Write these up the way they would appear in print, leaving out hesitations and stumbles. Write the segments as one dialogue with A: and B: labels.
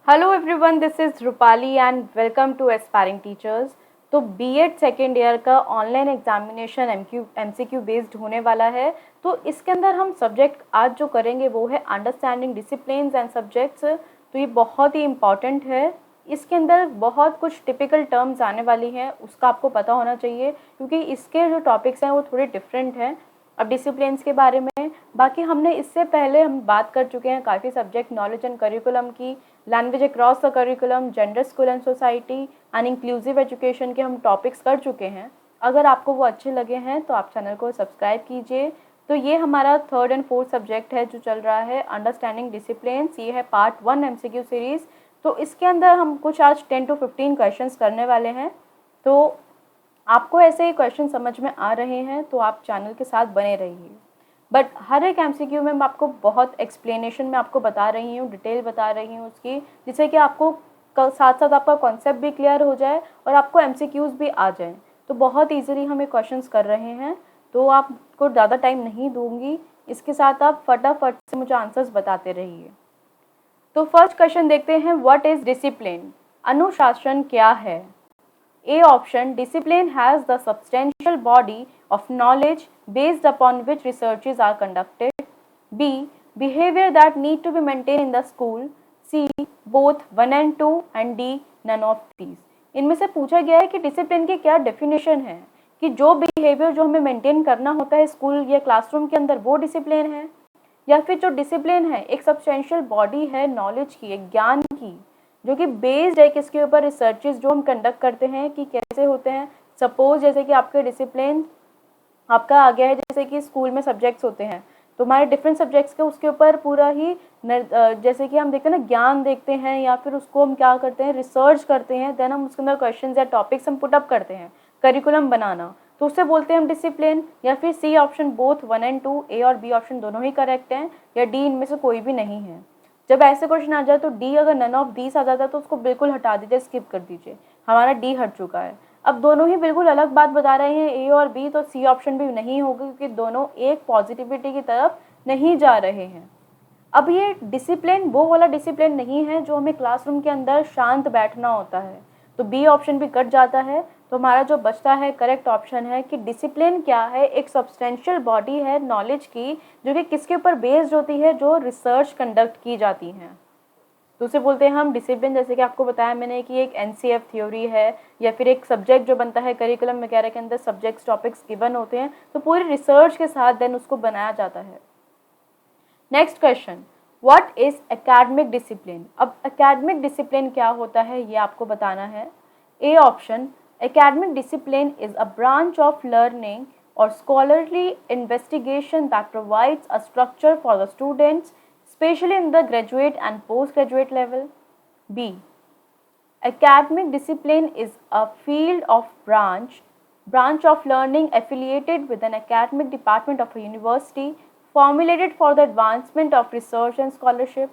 A: Hello everyone, this is Rupali and welcome to aspiring teachers. तो BEd second year का online examination MCQ based होने वाला है। तो इसके अंदर हम सब्जेक्ट आज जो करेंगे वो है अंडरस्टैंडिंग डिसिप्लिन्स एंड सब्जेक्ट्स। तो ये बहुत ही इम्पॉर्टेंट है। इसके अंदर बहुत कुछ टिपिकल टर्म्स आने वाली हैं, उसका आपको पता होना चाहिए क्योंकि इसके जो टॉपिक्स हैं वो थोड़े डिफरेंट हैं। अब डिसिप्लिन्स के बारे में बाकी हमने इससे पहले हम बात कर चुके हैं काफ़ी सब्जेक्ट नॉलेज एंड करिकुलम की, language across the curriculum, gender, school and society and inclusive education के हम टॉपिक्स कर चुके हैं। अगर आपको वो अच्छे लगे हैं तो आप चैनल को सब्सक्राइब कीजिए। तो ये हमारा थर्ड एंड फोर्थ सब्जेक्ट है जो चल रहा है अंडरस्टैंडिंग डिसिप्लिन्स। ये है पार्ट 1 एमसीक्यू सीरीज़। तो इसके अंदर हम कुछ आज 10 to 15 क्वेश्चंस करने वाले हैं। तो आपको ऐसे ही क्वेश्चन समझ में आ रहे हैं तो आप चैनल के साथ बने रहिए। बट हर एक एमसीक्यू में मैं आपको बहुत एक्सप्लेनेशन में आपको बता रही हूँ, डिटेल बता रही हूँ उसकी, जिससे कि आपको साथ साथ आपका कॉन्सेप्ट भी क्लियर हो जाए और आपको एमसीक्यूज़ भी आ जाएं। तो बहुत ईजिली हम ये क्वेश्चंस कर रहे हैं, तो आपको ज़्यादा टाइम नहीं दूंगी। इसके साथ आप फटाफट से मुझे आंसर्स बताते रहिए। तो फर्स्ट क्वेश्चन देखते हैं, व्हाट इज़ डिसिप्लिन? अनुशासन क्या है? A option, discipline has the substantial body of knowledge based upon which researches are conducted. B, behavior that need to be maintained in the school. C, both 1 and 2 and D, none of these. इनमें से पूछा गया है कि discipline की क्या definition है, कि जो बिहेवियर जो हमें मेंटेन करना होता है स्कूल या क्लासरूम के अंदर वो डिसिप्लिन है, या फिर जो डिसिप्लिन है एक सब्सटेंशियल बॉडी है नॉलेज की, एक ज्ञान की, जो कि बेस्ड है किसके ऊपर, रिसर्चेस जो हम कंडक्ट करते हैं कि कैसे होते हैं। सपोज जैसे कि आपके डिसिप्लिन आपका आ गया है, जैसे कि स्कूल में सब्जेक्ट्स होते हैं तो हमारे डिफरेंट सब्जेक्ट्स के उसके ऊपर पूरा ही जैसे कि हम देखते हैं ना, ज्ञान देखते हैं या फिर उसको हम क्या करते हैं, रिसर्च करते हैं, देन हम उसके अंदर क्वेश्चन या टॉपिक्स हम पुटअप करते हैं, करिकुलम बनाना, तो उससे बोलते हैं हम डिसिप्लिन। या फिर सी ऑप्शन बोथ 1 and 2, ए और बी ऑप्शन दोनों ही करेक्ट हैं, या डी इनमें से कोई भी नहीं है। जब ऐसे क्वेश्चन आ जाए तो डी, अगर नन ऑफ दीस आ जाता है तो उसको बिल्कुल हटा दीजिए, स्किप कर दीजिए, हमारा डी हट चुका है। अब दोनों ही बिल्कुल अलग बात बता रहे हैं, ए और बी, तो सी ऑप्शन भी नहीं होगा क्योंकि दोनों एक पॉजिटिविटी की तरफ नहीं जा रहे हैं। अब ये डिसिप्लिन वो वाला डिसिप्लिन नहीं है जो हमें क्लासरूम के अंदर शांत बैठना होता है, तो बी ऑप्शन भी कट जाता है। तो हमारा जो बचता है करेक्ट ऑप्शन है कि डिसिप्लिन क्या है, एक सब्सटेंशियल बॉडी है नॉलेज की, जो कि किसके ऊपर बेस्ड होती है, जो रिसर्च कंडक्ट की जाती हैं। तो उसे बोलते हैं हम डिसिप्लिन। जैसे कि आपको बताया मैंने कि एक एनसीएफ थ्योरी है, या फिर एक सब्जेक्ट जो बनता है करिकुलम वगैरह के अंदर सब्जेक्ट्स टॉपिक्स गिवन होते हैं, तो पूरी रिसर्च के साथ देन उसको बनाया जाता है। Next question, what is academic discipline? अब एकेडमिक डिसिप्लिन क्या होता है ये आपको बताना है। A option, academic discipline is a branch of learning और scholarly investigation that provides a structure for the students especially in the graduate and postgraduate level. B, academic discipline is a field of branch of learning affiliated with an academic department of a university, formulated for the advancement of research and scholarship.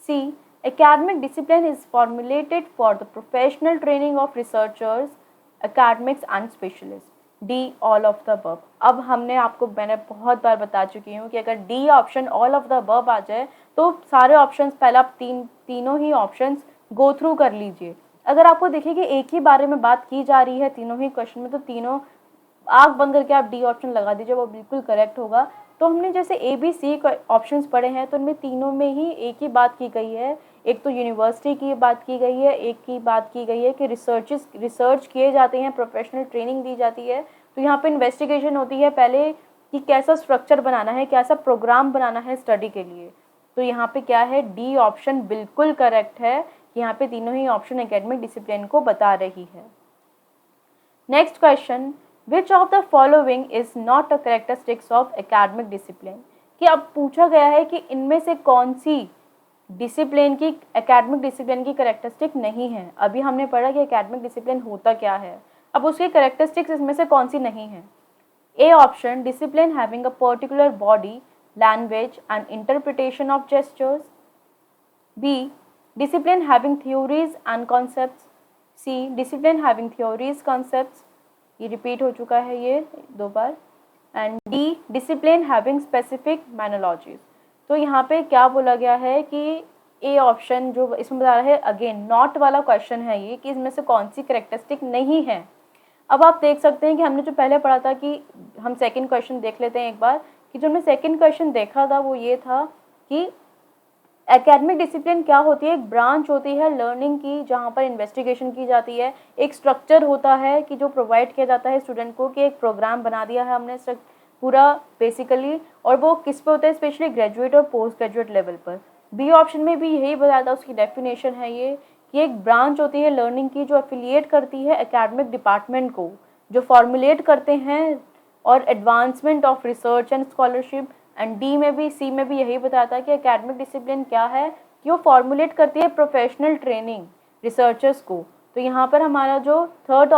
A: C, academic discipline is formulated for the professional training of researchers, academics and specialists. D, all of the above. अब मैंने बहुत बार बता चुकी हूँ कि अगर D option all of the above आ जाए तो सारे ऑप्शंस पहले आप तीनों ही ऑप्शंस गो थ्रू कर लीजिए। अगर आपको देखिए कि एक ही बारे में बात की जा रही है तीनों ही क्वेश्चन में, तो तीनों आँख बंद करके आप डी ऑप्शन लगा दीजिए, वो बिल्कुल करेक्ट होगा। तो हमने जैसे ए बी सी ऑप्शंस पढ़े हैं तो उनमें तीनों में ही एक ही बात की गई है। एक तो यूनिवर्सिटी की बात की गई है, एक की बात की गई है कि रिसर्च किए जाते हैं, प्रोफेशनल ट्रेनिंग दी जाती है। तो यहाँ पे इन्वेस्टिगेशन होती है पहले कि कैसा स्ट्रक्चर बनाना है, कैसा प्रोग्राम बनाना है स्टडी के लिए। तो यहाँ पे क्या है, डी ऑप्शन बिल्कुल करेक्ट है। यहाँ पे तीनों ही ऑप्शन एकेडमिक डिसिप्लिन को बता रही है। Next question, which of the following is not a characteristics of academic discipline? कि अब पूछा गया है कि इनमें से कौन सी डिसिप्लिन की, एकेडमिक डिसिप्लिन की कैरेक्टरिस्टिक नहीं है। अभी हमने पढ़ा कि एकेडमिक डिसिप्लिन होता क्या है, अब उसकी कैरेक्टरिस्टिक्स इसमें से कौन सी नहीं है। A option, discipline having a particular body, language and interpretation of gestures. B, discipline having theories and concepts. C, discipline having theories concepts, ये रिपीट हो चुका है ये 2 बार। And D, discipline having specific methodologies. तो यहाँ पे क्या बोला गया है कि ए ऑप्शन जो इसमें बता रहा है, अगेन नॉट वाला क्वेश्चन है ये, कि इसमें से कौन सी करेक्टरिस्टिक नहीं है। अब आप देख सकते हैं कि हमने जो पहले पढ़ा था, कि हम सेकंड क्वेश्चन देख लेते हैं एक बार, कि जो हमने सेकंड क्वेश्चन देखा था वो ये था कि एकेडमिक डिसिप्लिन क्या होती है। एक ब्रांच होती है लर्निंग की, जहाँ पर इन्वेस्टिगेशन की जाती है। एक स्ट्रक्चर होता है कि जो प्रोवाइड किया जाता है स्टूडेंट को, कि एक प्रोग्राम बना दिया है हमने पूरा बेसिकली, और वो किस पे होता है, स्पेशली ग्रेजुएट और पोस्ट ग्रेजुएट लेवल पर। बी ऑप्शन में भी यही बताया था, उसकी डेफिनेशन है ये, कि एक ब्रांच होती है लर्निंग की जो एफिलिएट करती है एकेडमिक डिपार्टमेंट को, जो फॉर्मुलेट करते हैं और advancement of research and scholarship. And D में भी, सी में भी यही बताया था कि एकेडमिक डिसिप्लिन क्या है, कि वो फॉर्मुलेट करती है प्रोफेशनल ट्रेनिंग रिसर्चर्स को। तो यहाँ पर हमारा जो थर्ड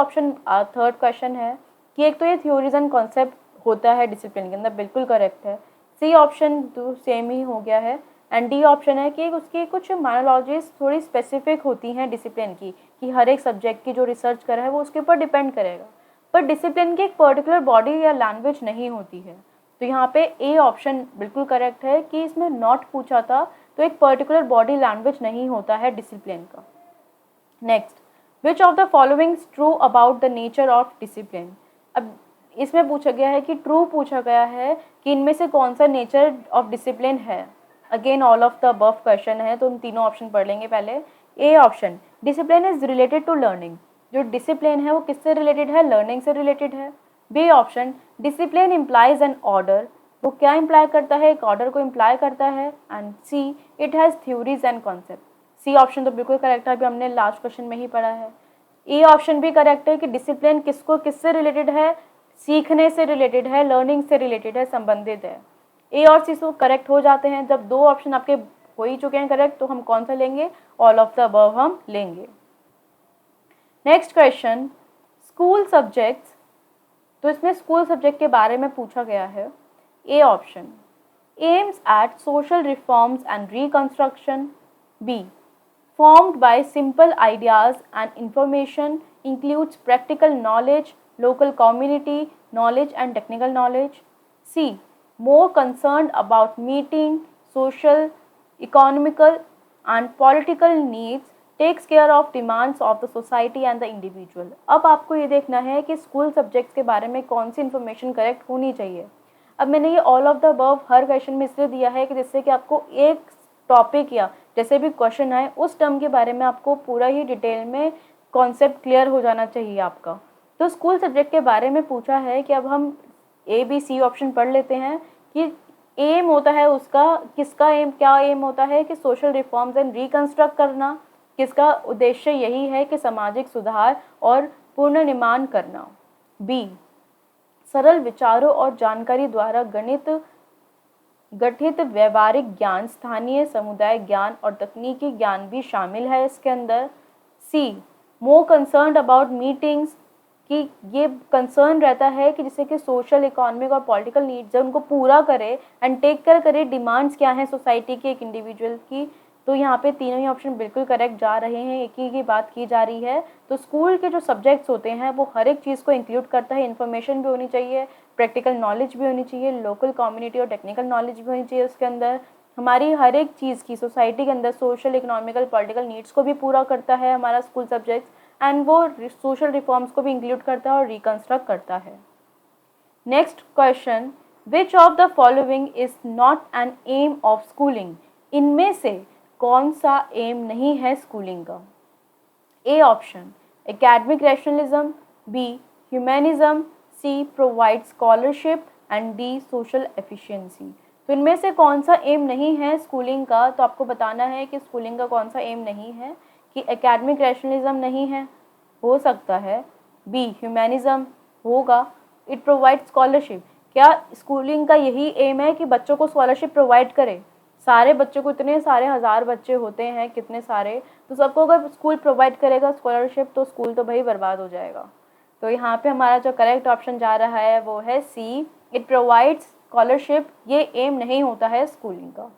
A: क्वेश्चन है, कि एक तो ये थ्योरीज एंड कॉन्सेप्ट होता है डिसिप्लिन के अंदर, बिल्कुल करेक्ट है। सी ऑप्शन तो सेम ही हो गया है। एंड डी ऑप्शन है कि उसकी कुछ माइनोलॉजीज थोड़ी स्पेसिफिक होती हैं डिसिप्लिन की, कि हर एक सब्जेक्ट की जो रिसर्च करा है वो उसके ऊपर डिपेंड करेगा, पर डिसिप्लिन की एक पर्टिकुलर बॉडी या लैंग्वेज नहीं होती है। तो यहाँ पे ए ऑप्शन बिल्कुल करेक्ट है, कि इसमें नॉट पूछा था, तो एक पर्टिकुलर बॉडी लैंग्वेज नहीं होता है डिसिप्लिन का। Next, which of the following true about the nature of discipline. अब इसमें पूछा गया है कि ट्रू पूछा गया है कि इनमें से कौन सा नेचर ऑफ डिसिप्लिन है। Again all of the above question है, तो उन तीनों ऑप्शन पढ़ लेंगे पहले। A option, discipline is related to learning. जो डिसिप्लिन है वो किससे रिलेटेड है, लर्निंग से रिलेटेड है। B option, discipline implies an order. वो क्या इम्प्लाई करता है, एक ऑर्डर को इम्प्लाई करता है। And C, it has theories and concept. C option तो बिल्कुल करेक्ट है, अभी हमने लास्ट क्वेश्चन में ही पढ़ा है। ए ऑप्शन भी करेक्ट है कि डिसिप्लिन किससे रिलेटेड है, सीखने से रिलेटेड है, लर्निंग से रिलेटेड है, संबंधित है। ए और सी तो करेक्ट हो जाते हैं। जब दो ऑप्शन आपके हो ही चुके हैं करेक्ट, तो हम कौन सा लेंगे, ऑल ऑफ द अबव हम लेंगे। Next question, school subjects. तो इसमें स्कूल सब्जेक्ट के बारे में पूछा गया है। A option, aims at social reforms and reconstruction. B, formed by simple ideas and information, includes practical knowledge, local community knowledge and technical knowledge. C, more concerned about meeting social, economical and political needs, takes care of demands of the society and the individual. अब आपको ये देखना है कि school subjects के बारे में कौन सी इन्फॉर्मेशन करेक्ट होनी चाहिए। अब मैंने ये all of the above her question में इसलिए दिया है कि जिससे कि आपको एक टॉपिक या जैसे भी क्वेश्चन आए उस टर्म के बारे में आपको पूरा ही डिटेल में कॉन्सेप्ट क्लियर हो जाना चाहिए आपका। तो स्कूल सब्जेक्ट के बारे में पूछा है कि अब हम ए बी सी ऑप्शन पढ़ लेते हैं कि एम होता है उसका, किसका एम, क्या एम होता है कि सोशल रिफॉर्म्स एंड रिकंस्ट्रक्ट करना। किसका उद्देश्य यही है कि सामाजिक सुधार और पुनर्निर्माण करना। बी, सरल विचारों और जानकारी द्वारा गठित व्यवहारिक ज्ञान, स्थानीय समुदाय ज्ञान और तकनीकी ज्ञान भी शामिल है इसके अंदर। सी, मोर कंसर्न्ड अबाउट मीटिंग्स, कि ये कंसर्न रहता है कि जैसे कि सोशल, इकोनॉमिक और पॉलिटिकल नीड्स है उनको पूरा करे एंड टेक केयर करे डिमांड्स क्या हैं सोसाइटी की, एक इंडिविजुअल की। तो यहाँ पे तीनों ही ऑप्शन बिल्कुल करेक्ट जा रहे हैं, एक ही की बात की जा रही है। तो स्कूल के जो सब्जेक्ट्स होते हैं वो हर एक चीज़ को इंक्लूड करता है। इन्फॉर्मेशन भी होनी चाहिए, प्रैक्टिकल नॉलेज भी होनी चाहिए, लोकल कम्युनिटी और टेक्निकल नॉलेज भी होनी चाहिए उसके अंदर। हमारी हर एक चीज़ की सोसाइटी के अंदर सोशल, इकोनॉमिकल, पॉलिटिकल नीड्स को भी पूरा करता है हमारा स्कूल सब्जेक्ट्स, एंड वो सोशल रिफॉर्म्स को भी इंक्लूड करता है और रिकंस्ट्रक्ट करता है। Next question, which of the following is not an aim of schooling. इनमें से कौन सा एम नहीं है स्कूलिंग का। A option, academic rationalism. B, humanism. C, provide scholarship and D, social efficiency. तो इनमें से कौन सा एम नहीं है स्कूलिंग का, तो आपको बताना है कि स्कूलिंग का कौन सा एम नहीं है। कि एकेडमिक रैशनलिज्म नहीं है, हो सकता है। बी, ह्यूमैनिज्म होगा। इट प्रोवाइड स्कॉलरशिप, क्या स्कूलिंग का यही एम है कि बच्चों को स्कॉलरशिप प्रोवाइड करे। सारे बच्चों को, इतने सारे हज़ार बच्चे होते हैं, कितने सारे, तो सबको अगर स्कूल प्रोवाइड करेगा स्कॉलरशिप तो स्कूल तो भाई बर्बाद हो जाएगा। तो यहाँ पे हमारा जो करेक्ट ऑप्शन जा रहा है वो है सी, इट प्रोवाइड्स स्कॉलरशिप। ये एम नहीं होता है स्कूलिंग का।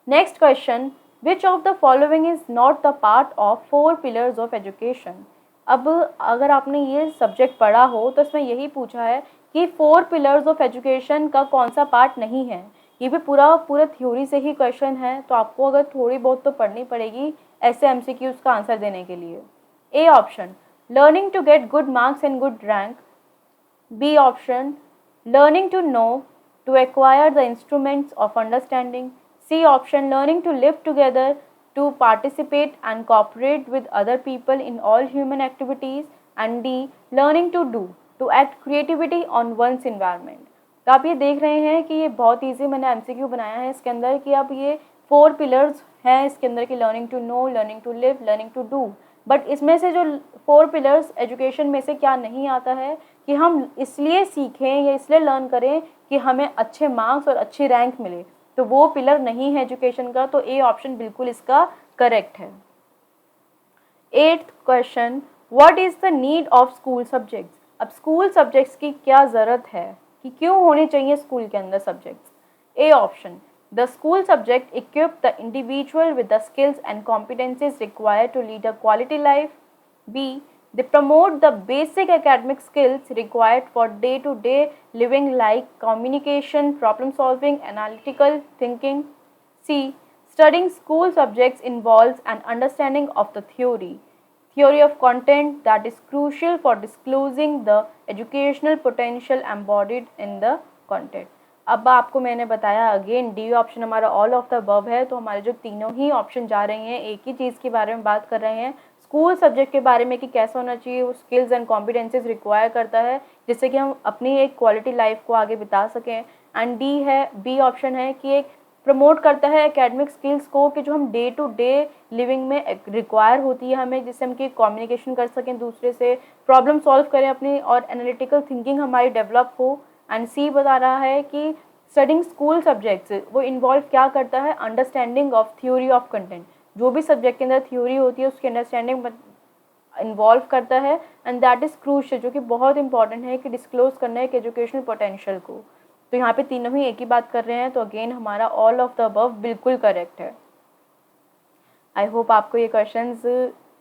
A: Next question, which of the following is not the part of 4 pillars of education. अब अगर आपने ये सब्जेक्ट पढ़ा हो तो इसमें यही पूछा है कि 4 पिलर्स ऑफ एजुकेशन का कौन सा पार्ट नहीं है। ये भी पूरा पूरा थ्योरी से ही क्वेश्चन है, तो आपको अगर थोड़ी बहुत तो पढ़नी पड़ेगी ऐसे एमसीक्यूज का आंसर देने के लिए। A option, learning to get good marks and good rank. B option, learning to know, to acquire the instruments of understanding. C option, learning to live together, to participate and cooperate with other people in all human activities. And D, learning to do, to act creativity on one's environment. तो आप ये देख रहे हैं कि ये बहुत easy मैंने एमसीक्यू बनाया है इसके अंदर कि आप ये 4 पिलर्स हैं इसके अंदर की, learning to know, learning to live, learning to do. But इसमें से जो 4 पिलर्स एजुकेशन में से क्या नहीं आता है कि हम इसलिए सीखें या इसलिए लर्न करें कि हमें अच्छे मार्क्स और अच्छी रैंक मिले, तो वो पिलर नहीं है एजुकेशन का। तो ए ऑप्शन बिल्कुल इसका करेक्ट है। 8th question, what is the need of school subjects. अब स्कूल सब्जेक्ट्स की क्या ज़रूरत है कि क्यों होने चाहिए स्कूल के अंदर subjects. A option, the school subject equip the individual with the skills and competencies required to lead a quality life. B, they promote the basic academic skills required for day-to-day living like communication, problem solving, analytical thinking. C, studying school subjects involves an understanding of the theory of content that is crucial for disclosing the educational potential embodied in the content. अब आपको मैंने बताया again D option हमारा all of the above है, तो हमारे जो तीनों ही ऑप्शन जा रहे हैं एक ही चीज़ के बारे में बात कर रहे हैं, स्कूल सब्जेक्ट के बारे में कि कैसा होना चाहिए, वो स्किल्स एंड कॉम्पिटेंसीज रिक्वायर करता है जिससे कि हम अपनी एक क्वालिटी लाइफ को आगे बिता सकें। एंड डी है, बी ऑप्शन है कि एक प्रमोट करता है एकेडमिक स्किल्स को कि जो हम डे टू डे लिविंग में रिक्वायर होती है हमें, जिससे हम कि कम्युनिकेशन कर सकें दूसरे से, प्रॉब्लम सॉल्व करें अपनी और एनालिटिकल थिंकिंग हमारी डेवलप हो। एंड सी बता रहा है कि स्टडिंग स्कूल सब्जेक्ट्स वो इन्वॉल्व क्या करता है, understanding of theory of content, जो भी सब्जेक्ट के अंदर थ्योरी होती है उसकी अंडरस्टैंडिंग इन्वॉल्व करता है। एंड दैट इज़ क्रूशियल, जो कि बहुत इंपॉर्टेंट है कि डिस्क्लोज करना है एक एजुकेशनल पोटेंशियल को। तो यहाँ पे तीनों ही एक ही बात कर रहे हैं, तो अगेन हमारा ऑल ऑफ द अबव बिल्कुल करेक्ट है। आई होप आपको ये क्वेश्चंस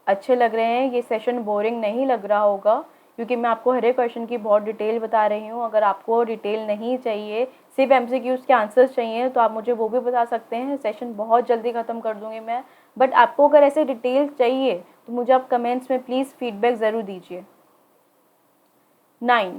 A: अच्छे लग रहे हैं, ये सेशन बोरिंग नहीं लग रहा होगा क्योंकि मैं आपको हर एक क्वेश्चन की बहुत डिटेल बता रही हूँ। अगर आपको डिटेल नहीं चाहिए, सिर्फ एमसीक्यूज़ के आंसर्स चाहिए, तो आप मुझे वो भी बता सकते हैं, सेशन बहुत जल्दी ख़त्म कर दूँगी मैं। बट आपको अगर ऐसे डिटेल चाहिए तो मुझे आप कमेंट्स में प्लीज़ फीडबैक ज़रूर दीजिए। 9,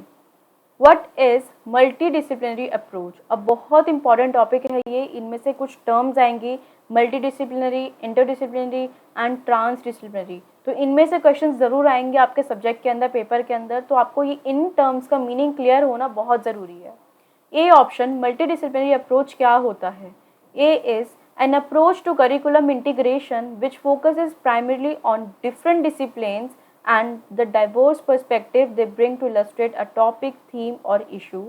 A: what is multi disciplinary approach. अब बहुत इंपॉर्टेंट टॉपिक है ये, इनमें से कुछ टर्म्स आएंगी, multidisciplinary, interdisciplinary and transdisciplinary. तो इनमें से क्वेश्चन ज़रूर आएंगे आपके सब्जेक्ट के अंदर, पेपर के अंदर, तो आपको ये इन टर्म्स का मीनिंग क्लियर होना बहुत ज़रूरी है। A option, multi disciplinary approach क्या होता है। A is an approach to curriculum integration which focuses primarily on different disciplines and the diverse perspective they bring to illustrate a topic, theme or issue.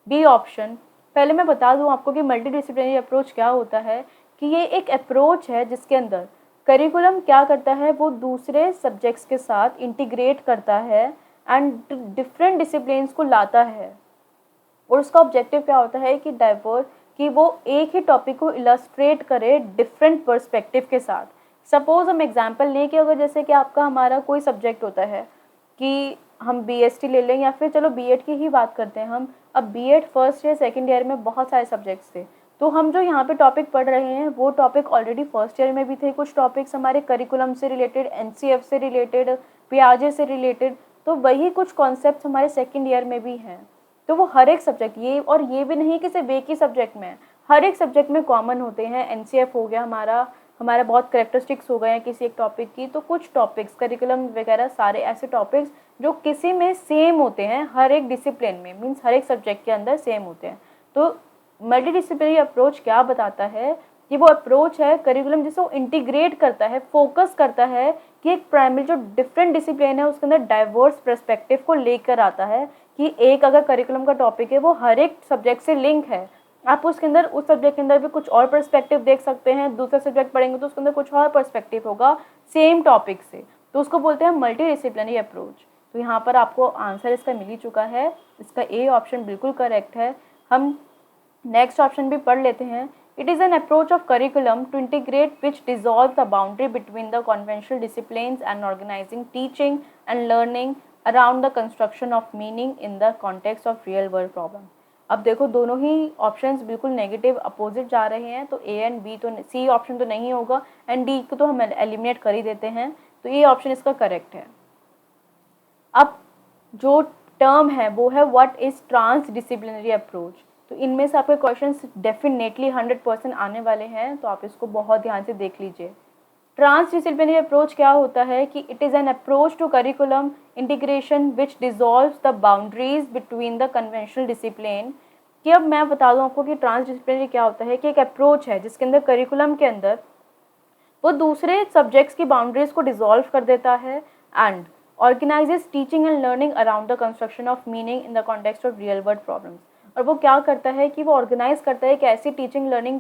A: B option, पहले मैं बता दूं आपको कि multidisciplinary approach क्या होता है, कि ये एक अप्रोच है जिसके अंदर करिकुलम क्या करता है, वो दूसरे सब्जेक्ट्स के साथ इंटीग्रेट करता है एंड डिफरेंट डिसिप्लिन्स को लाता है, और उसका ऑब्जेक्टिव क्या होता है कि डाइवर्स, कि वो एक ही टॉपिक को इलस्ट्रेट करे डिफरेंट पर्सपेक्टिव के साथ। सपोज हम एग्जांपल लें कि अगर जैसे कि आपका हमारा कोई सब्जेक्ट होता है कि हम बीएसटी ले लें या फिर चलो बीएड की ही बात करते हैं हम। अब BEd first year second year में बहुत सारे सब्जेक्ट्स थे, तो हम जो यहाँ पे टॉपिक पढ़ रहे हैं वो टॉपिक ऑलरेडी फर्स्ट ईयर में भी थे, कुछ टॉपिक्स हमारे करिकुलम से रिलेटेड, एनसीएफ से रिलेटेड, पियाजे से रिलेटेड, तो वही कुछ कॉन्सेप्ट हमारे सेकेंड ईयर में भी हैं। तो वो हर एक सब्जेक्ट, ये और ये भी नहीं कि सिर्फ एक ही सब्जेक्ट में, हर एक सब्जेक्ट में कॉमन होते हैं। एनसीएफ हो गया हमारा बहुत करेक्टरिस्टिक्स हो गए हैं किसी एक टॉपिक की, तो कुछ टॉपिक्स करिकुलम वगैरह सारे ऐसे टॉपिक्स जो किसी में सेम होते हैं, हर एक डिसिप्लिन में, मीन्स हर एक सब्जेक्ट के अंदर सेम होते हैं। तो मल्टी डिसिप्लिनरी अप्रोच क्या बताता है कि वो अप्रोच है करिकुलम जिसे वो इंटीग्रेट करता है, फोकस करता है कि एक प्राइमरी जो डिफरेंट डिसिप्लिन है उसके अंदर डाइवर्स पर्सपेक्टिव को लेकर आता है, कि एक अगर करिकुलम का टॉपिक है वो हर एक सब्जेक्ट से लिंक है, आप उसके अंदर उस सब्जेक्ट के अंदर भी कुछ और पर्सपेक्टिव देख सकते हैं, दूसरा सब्जेक्ट पढ़ेंगे तो उसके अंदर कुछ और पर्सपेक्टिव होगा सेम टॉपिक से, तो उसको बोलते हैं मल्टी डिसिप्लिनरी अप्रोच। तो यहाँ पर आपको आंसर इसका मिल ही चुका है, इसका ए ऑप्शन बिल्कुल करेक्ट है। हम नेक्स्ट ऑप्शन भी पढ़ लेते हैं। It is an approach of curriculum to integrate which dissolve the boundary between the conventional disciplines and organising teaching and learning around the construction of meaning in the context of real world problem. अब देखो दोनों ही options बिल्कुल negative opposite जा रहे हैं, तो A and B तो सी option तो नहीं होगा, एंड डी को तो हम एलिमिनेट कर ही देते हैं, तो ये ऑप्शन इसका करेक्ट है। अब जो टर्म है वो है what is transdisciplinary approach. तो इनमें से आपके क्वेश्चंस डेफिनेटली 100% आने वाले हैं, तो आप इसको बहुत ध्यान से देख लीजिए। ट्रांस डिसिप्लिनरी अप्रोच क्या होता है कि it is an approach to curriculum integration which dissolves the boundaries between the conventional discipline. कि अब मैं बता दूं आपको कि ट्रांस डिसिप्लिनरी क्या होता है, कि एक अप्रोच है जिसके अंदर करिकुलम के अंदर वो दूसरे सब्जेक्ट्स की बाउंड्रीज को डिसॉल्व कर देता है and organises teaching and learning around the construction of meaning in the context of real world problems. और वो क्या करता है कि वो ऑर्गेनाइज करता है कि ऐसी टीचिंग लर्निंग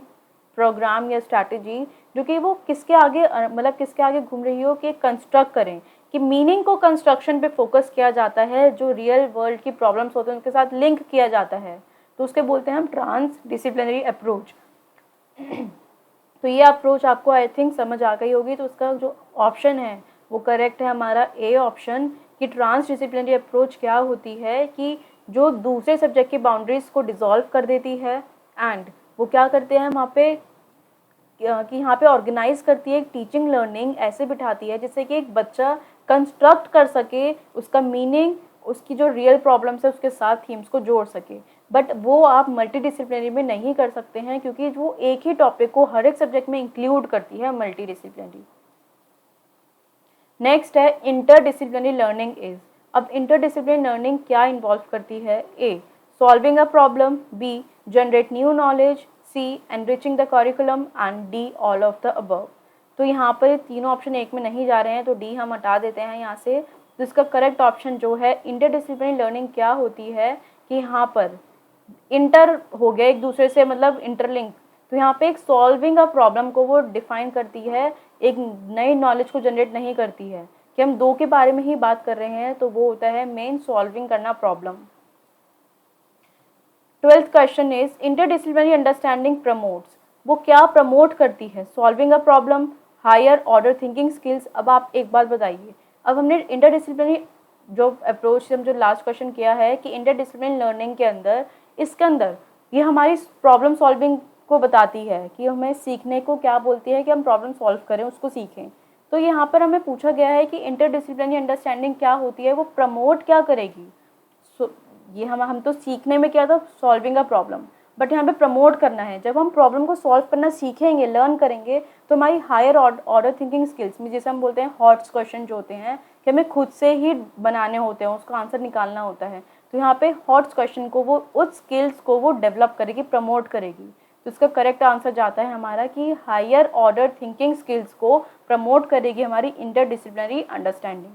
A: प्रोग्राम या स्ट्रैटेजी जो कि वो किसके आगे मतलब किसके आगे घूम रही हो, कि कंस्ट्रक्ट करें, कि मीनिंग को कंस्ट्रक्शन पे फोकस किया जाता है, जो रियल वर्ल्ड की प्रॉब्लम्स होते हैं उनके साथ लिंक किया जाता है, तो उसके बोलते हैं हम ट्रांस डिसिप्लिनरी अप्रोच। तो ये अप्रोच आपको आई थिंक समझ आ गई होगी, तो उसका जो ऑप्शन है वो करेक्ट है हमारा ए ऑप्शन, कि ट्रांस डिसिप्लिनरी अप्रोच क्या होती है कि जो दूसरे सब्जेक्ट की बाउंड्रीज को डिसॉल्व कर देती है एंड वो क्या करते हैं वहाँ पे कि यहाँ पे ऑर्गेनाइज करती है एक टीचिंग लर्निंग ऐसे बिठाती है जिससे कि एक बच्चा कंस्ट्रक्ट कर सके उसका मीनिंग, उसकी जो रियल प्रॉब्लम्स है उसके साथ थीम्स को जोड़ सके। बट वो आप मल्टी डिसिप्लिनरी में नहीं कर सकते हैं, क्योंकि वो एक ही टॉपिक को हर एक सब्जेक्ट में इंक्लूड करती है मल्टी डिसिप्लिनरी। नेक्स्ट है इंटर डिसिप्लिनरी लर्निंग इज। अब इंटर डिसिप्लिनरी लर्निंग क्या इन्वॉल्व करती है? A solving a problem, B generate new knowledge, C enriching the curriculum and D all of the above. तो यहाँ पर तीनों ऑप्शन एक में नहीं जा रहे हैं, तो डी हम हटा देते हैं यहाँ से। तो इसका करेक्ट ऑप्शन जो है इंटर डिसिप्लिनरी लर्निंग क्या होती है कि यहाँ पर इंटर हो गया एक दूसरे से, मतलब इंटरलिंक, तो यहाँ पे एक सॉल्विंग अ प्रॉब्लम को वो डिफाइन करती है, एक नई नॉलेज को जनरेट नहीं करती है, कि हम दो के बारे में ही बात कर रहे हैं, तो वो होता है मेन सॉल्विंग करना problem. 12th question is interdisciplinary understanding promotes. वो क्या प्रमोट करती है? Solving a problem, higher order thinking skills. अब आप एक बात बताइए, अब हमने इंटरडिसिप्लिनरी जो अप्रोच से हम जो लास्ट क्वेश्चन किया है कि इंटरडिसिप्लिनरी लर्निंग के अंदर, इसके अंदर ये हमारी प्रॉब्लम सॉल्विंग को बताती है कि हमें सीखने को क्या बोलती है कि हम प्रॉब्लम सॉल्व करें, उसको सीखें। तो यहाँ पर हमें पूछा गया है कि इंटरडिसिप्लिनरी अंडरस्टैंडिंग क्या होती है, वो प्रमोट क्या करेगी। ये हम तो सीखने में क्या था, सॉल्विंग अ प्रॉब्लम, बट यहाँ पे प्रमोट करना है। जब हम प्रॉब्लम को सॉल्व करना सीखेंगे, लर्न करेंगे, तो हमारी हायर ऑर्डर थिंकिंग स्किल्स में, जैसे हम बोलते हैं हॉट्स क्वेश्चन जो होते हैं कि हमें खुद से ही बनाने होते हैं, उसका आंसर निकालना होता है, तो यहाँ पे हॉट्स क्वेश्चन को वो उस स्किल्स को वो डेवलप करेगी, प्रमोट करेगी। तो इसका करेक्ट आंसर जाता है हमारा कि हायर ऑर्डर थिंकिंग स्किल्स को प्रमोट करेगी हमारी interdisciplinary understanding.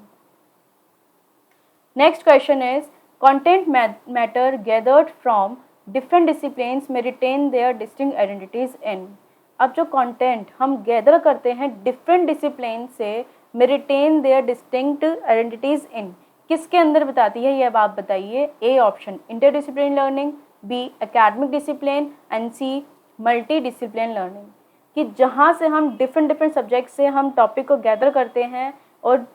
A: Next question is content matter gathered from different disciplines may retain their distinct identities in। अब जो कंटेंट हम गैदर करते हैं डिफरेंट डिसिप्लिन से, may retain their distinct identities in, किसके अंदर बताती है ये अब आप बताइए। A option interdisciplinary learning, B academic discipline and C multi discipline learning. कि जहाँ से हम डिफरेंट सब्जेक्ट से हम टॉपिक को गैदर करते हैं और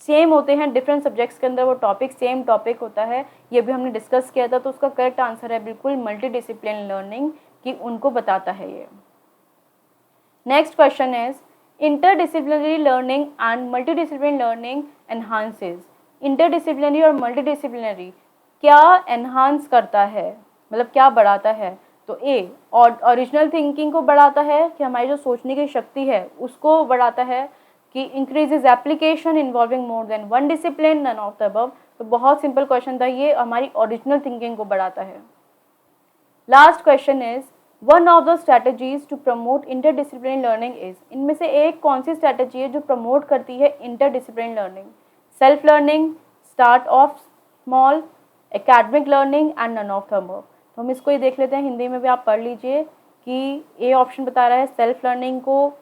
A: सेम होते हैं डिफरेंट सब्जेक्ट्स के अंदर, वो टॉपिक सेम टॉपिक होता है, ये भी हमने डिस्कस किया था। तो उसका करेक्ट आंसर है बिल्कुल मल्टी डिसिप्लिन लर्निंग, कि उनको बताता है ये। Next question is interdisciplinary learning and multi discipline learning enhances. Interdisciplinary और मल्टी डिसिप्लिनरी क्या एनहांस करता है, मतलब क्या बढ़ाता है? तो ए ओरिजिनल थिंकिंग को बढ़ाता है, कि हमारी जो सोचने की शक्ति है उसको बढ़ाता है, कि increases application involving more than one discipline, none of the above. तो बहुत सिंपल क्वेश्चन था ये, हमारी ओरिजिनल थिंकिंग को बढ़ाता है। Last question is one of the strategies to promote interdisciplinary learning is. इनमें से एक कौन सी स्ट्रैटेजी है जो प्रमोट करती है interdisciplinary learning? Self learning, start of small, academic learning and none of the above. तो हम इसको ही देख लेते हैं, हिंदी में भी आप पढ़ लीजिए कि ए ऑप्शन बता रहा है सेल्फ लर्निंग को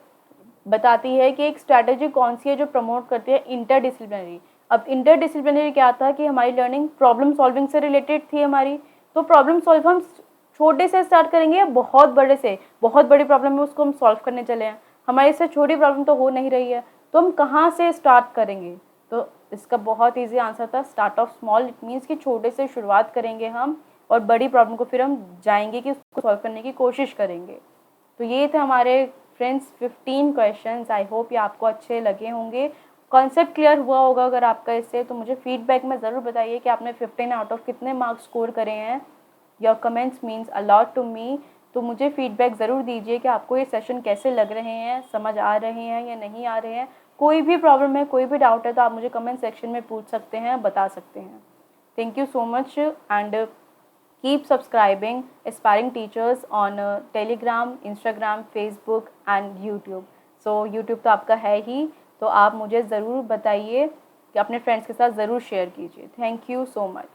A: बताती है कि एक स्ट्रैटेजी कौन सी है जो प्रमोट करती है इंटरडिसिप्लिनरी। अब इंटरडिसिप्लिनरी क्या था कि हमारी लर्निंग प्रॉब्लम सॉल्विंग से रिलेटेड थी हमारी, तो प्रॉब्लम सॉल्व हम छोटे से स्टार्ट करेंगे या बहुत बड़े से, बहुत बड़ी प्रॉब्लम है उसको हम सॉल्व करने चले हैं, हमारे से छोटी प्रॉब्लम तो हो नहीं रही है, तो हम कहाँ से स्टार्ट करेंगे? तो इसका बहुत ईजी आंसर था start of small. It means कि छोटे से शुरुआत करेंगे हम और बड़ी प्रॉब्लम को फिर हम जाएंगे कि उसको सॉल्व करने की कोशिश करेंगे। तो ये थे हमारे फ्रेंड्स 15 क्वेश्चंस। आई होप ये आपको अच्छे लगे होंगे, कॉन्सेप्ट क्लियर हुआ होगा अगर आपका इससे। तो मुझे फीडबैक में ज़रूर बताइए कि आपने 15 आउट ऑफ कितने मार्क्स स्कोर करे हैं। Your comments means a lot to me. तो मुझे फीडबैक ज़रूर दीजिए कि आपको ये सेशन कैसे लग रहे हैं, समझ आ रहे हैं या नहीं आ रहे हैं। कोई भी प्रॉब्लम है, कोई भी डाउट है तो आप मुझे कमेंट सेक्शन में पूछ सकते हैं, बता सकते हैं। Thank you so much and keep subscribing aspiring teachers on Telegram, Instagram, Facebook and YouTube. So YouTube तो आपका है ही, तो आप मुझे ज़रूर बताइए कि अपने फ्रेंड्स के साथ ज़रूर शेयर कीजिए। Thank you so much.